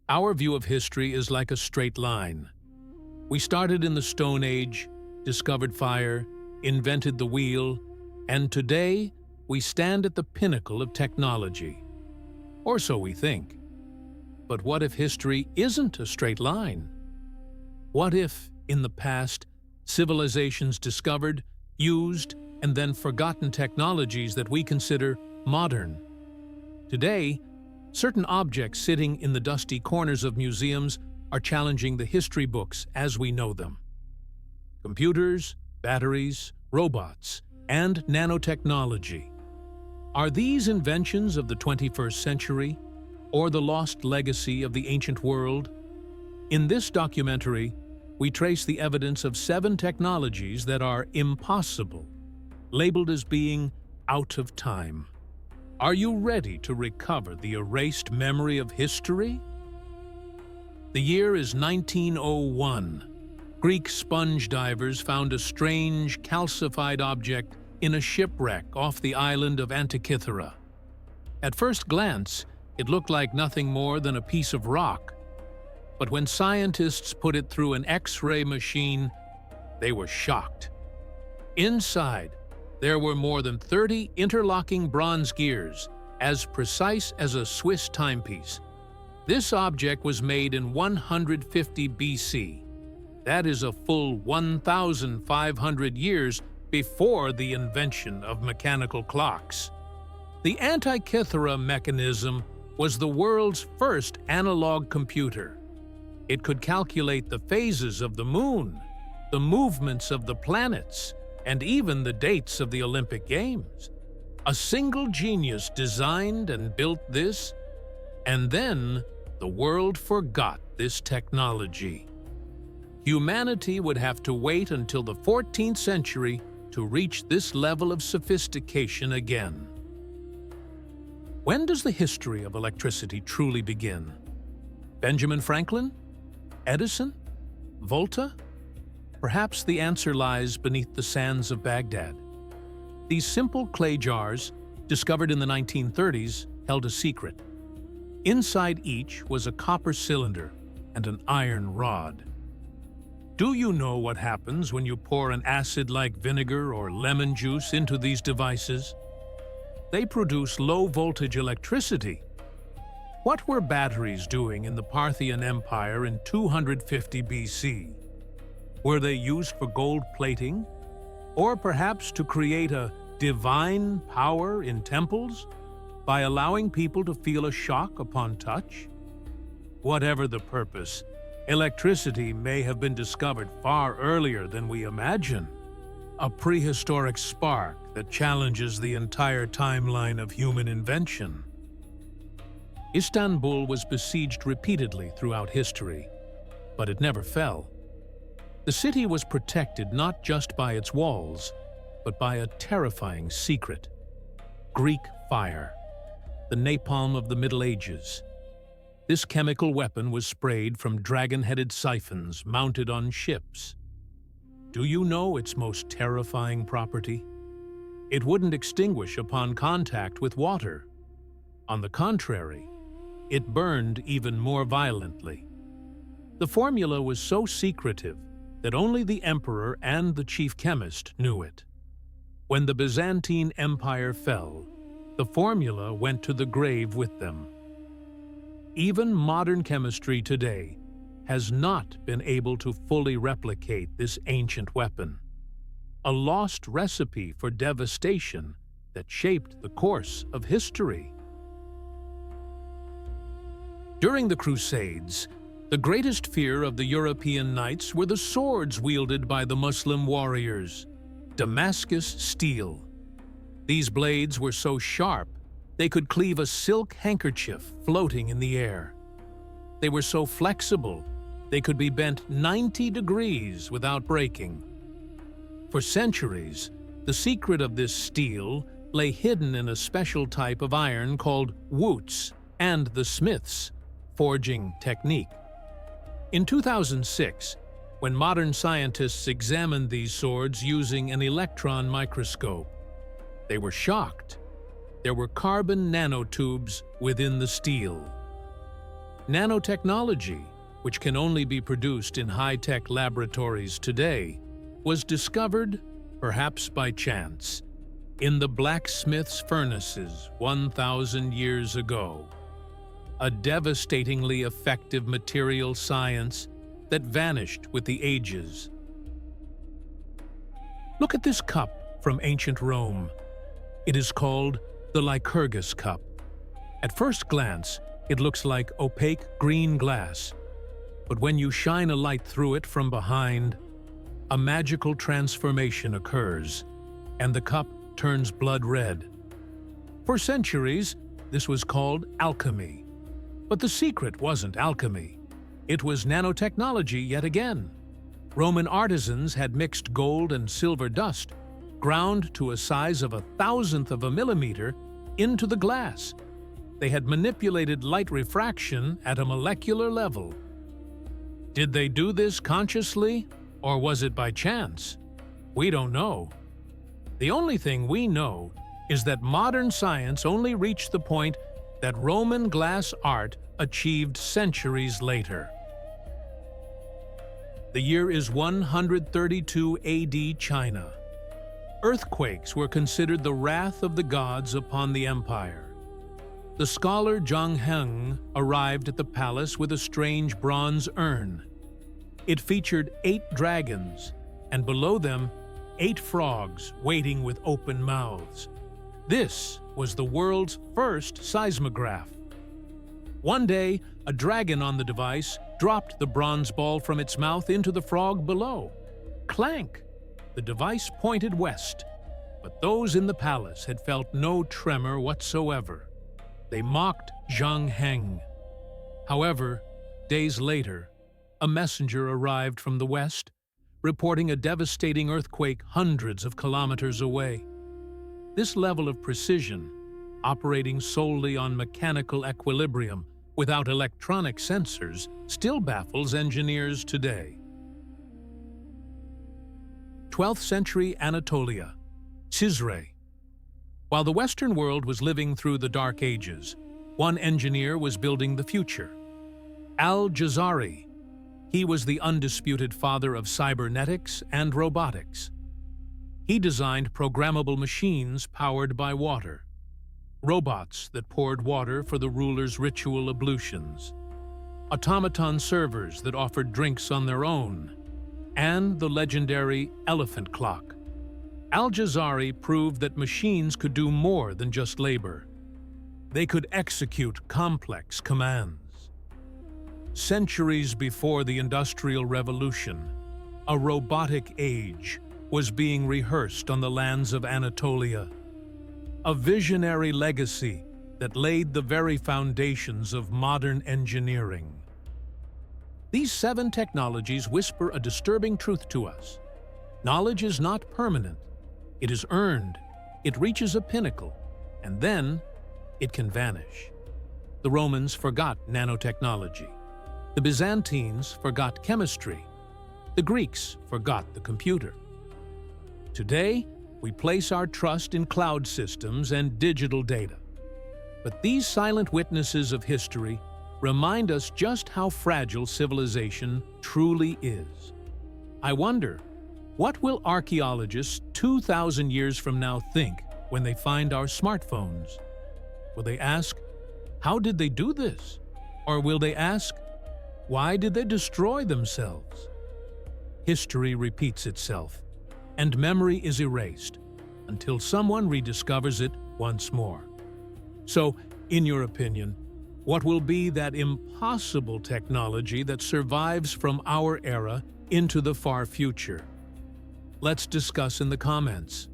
Our view of history is like a straight line. We started in the Stone Age, discovered fire, invented the wheel, and today we stand at the pinnacle of technology. Or so we think. But what if history isn't a straight line? What if, in the past, civilizations discovered, used, and then forgotten technologies that we consider modern? Today, certain objects sitting in the dusty corners of museums are challenging the history books as we know them. Computers, batteries, robots, and nanotechnology. Are these inventions of the 21st century, or the lost legacy of the ancient world? In this documentary, we trace the evidence of 7 technologies that are impossible, labeled as being out of time. Are you ready to recover the erased memory of history? The year is 1901. Greek sponge divers found a strange, calcified object in a shipwreck off the island of Antikythera. At first glance, it looked like nothing more than a piece of rock. But when scientists put it through an X-ray machine, they were shocked. Inside, there were more than 30 interlocking bronze gears, as precise as a Swiss timepiece. This object was made in 150 BC. That is a full 1,500 years before the invention of mechanical clocks. The Antikythera mechanism was the world's first analog computer. It could calculate the phases of the moon, the movements of the planets, and even the dates of the Olympic Games. A single genius designed and built this, and then the world forgot this technology. Humanity would have to wait until the 14th century to reach this level of sophistication again. When does the history of electricity truly begin? Benjamin Franklin? Edison? Volta? Perhaps the answer lies beneath the sands of Baghdad. These simple clay jars, discovered in the 1930s, held a secret. Inside each was a copper cylinder and an iron rod. Do you know what happens when you pour an acid like vinegar or lemon juice into these devices? They produce low-voltage electricity. What were batteries doing in the Parthian Empire in 250 BC? Were they used for gold plating? Or perhaps to create a divine power in temples by allowing people to feel a shock upon touch? Whatever the purpose, electricity may have been discovered far earlier than we imagine. A prehistoric spark that challenges the entire timeline of human invention. Istanbul was besieged repeatedly throughout history, but it never fell. The city was protected not just by its walls, but by a terrifying secret: Greek fire, the napalm of the Middle Ages. This chemical weapon was sprayed from dragon-headed siphons mounted on ships. Do you know its most terrifying property? It wouldn't extinguish upon contact with water. On the contrary, it burned even more violently. The formula was so secretive that only the emperor and the chief chemist knew it. When the Byzantine Empire fell, the formula went to the grave with them. Even modern chemistry today has not been able to fully replicate this ancient weapon, a lost recipe for devastation that shaped the course of history. During the Crusades, the greatest fear of the European knights were the swords wielded by the Muslim warriors, Damascus steel. These blades were so sharp they could cleave a silk handkerchief floating in the air. They were so flexible they could be bent 90 degrees without breaking. For centuries, the secret of this steel lay hidden in a special type of iron called woots and the smith's forging technique. In 2006, when modern scientists examined these swords using an electron microscope, they were shocked. There were carbon nanotubes within the steel. Nanotechnology, which can only be produced in high-tech laboratories today, was discovered, perhaps by chance, in the blacksmith's furnaces 1,000 years ago. A devastatingly effective material science that vanished with the ages. Look at this cup from ancient Rome. It is called the Lycurgus cup. At first glance, it looks like opaque green glass, but when you shine a light through it from behind, a magical transformation occurs, and the cup turns blood red. For centuries, this was called alchemy. But the secret wasn't alchemy. It was nanotechnology yet again. Roman artisans had mixed gold and silver dust, ground to a size of 1,000th of a millimeter, into the glass. They had manipulated light refraction at a molecular level. Did they do this consciously, or was it by chance? We don't know. The only thing we know is that modern science only reached the point that Roman glass art achieved centuries later. The year is 132 AD China. Earthquakes were considered the wrath of the gods upon the empire. The scholar Heng arrived at the palace with a strange bronze urn. It featured 8 dragons, and below them, 8 frogs waiting with open mouths. This was the world's first seismograph. One day, a dragon on the device dropped the bronze ball from its mouth into the frog below. Clank! The device pointed west, but those in the palace had felt no tremor whatsoever. They mocked Heng. However, days later, a messenger arrived from the west, reporting a devastating earthquake hundreds of kilometers away. This level of precision, operating solely on mechanical equilibrium without electronic sensors, still baffles engineers today. 12th century Anatolia, Cizre. While the Western world was living through the Dark Ages, one engineer was building the future. Al-Jazari. He was the undisputed father of cybernetics and robotics. He designed programmable machines powered by water, robots that poured water for the ruler's ritual ablutions, automaton servers that offered drinks on their own, and the legendary elephant clock. Al-Jazari proved that machines could do more than just labor. They could execute complex commands. Centuries before the Industrial Revolution, a robotic age was being rehearsed on the lands of Anatolia, a visionary legacy that laid the very foundations of modern engineering. These 7 technologies whisper a disturbing truth to us. Knowledge is not permanent. It is earned, it reaches a pinnacle, and then it can vanish. The Romans forgot nanotechnology. The Byzantines forgot chemistry. The Greeks forgot the computer. Today, we place our trust in cloud systems and digital data. But these silent witnesses of history remind us just how fragile civilization truly is. I wonder, what will archaeologists 2,000 years from now think when they find our smartphones? Will they ask, how did they do this? Or will they ask, why did they destroy themselves? History repeats itself, and memory is erased until someone rediscovers it once more. So, in your opinion, what will be that impossible technology that survives from our era into the far future? Let's discuss in the comments.